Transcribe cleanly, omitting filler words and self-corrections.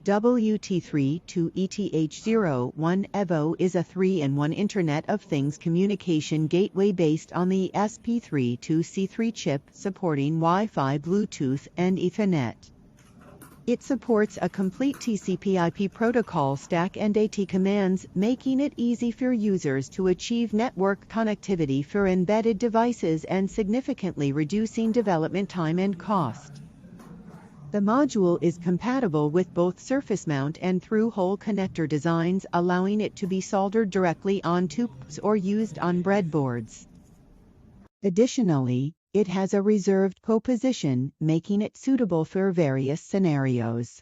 WT32-ETH01-EVO is a 3-in-1 Internet of Things communication gateway based on the SP32C3 chip supporting Wi-Fi, Bluetooth, and Ethernet. It supports a complete TCP/IP protocol stack and AT commands, making it easy for users to achieve network connectivity for embedded devices and significantly reducing development time and cost. The module is compatible with both surface mount and through-hole connector designs, allowing it to be soldered directly on tubes or used on breadboards. Additionally, it has a reserved POE position, making it suitable for various scenarios.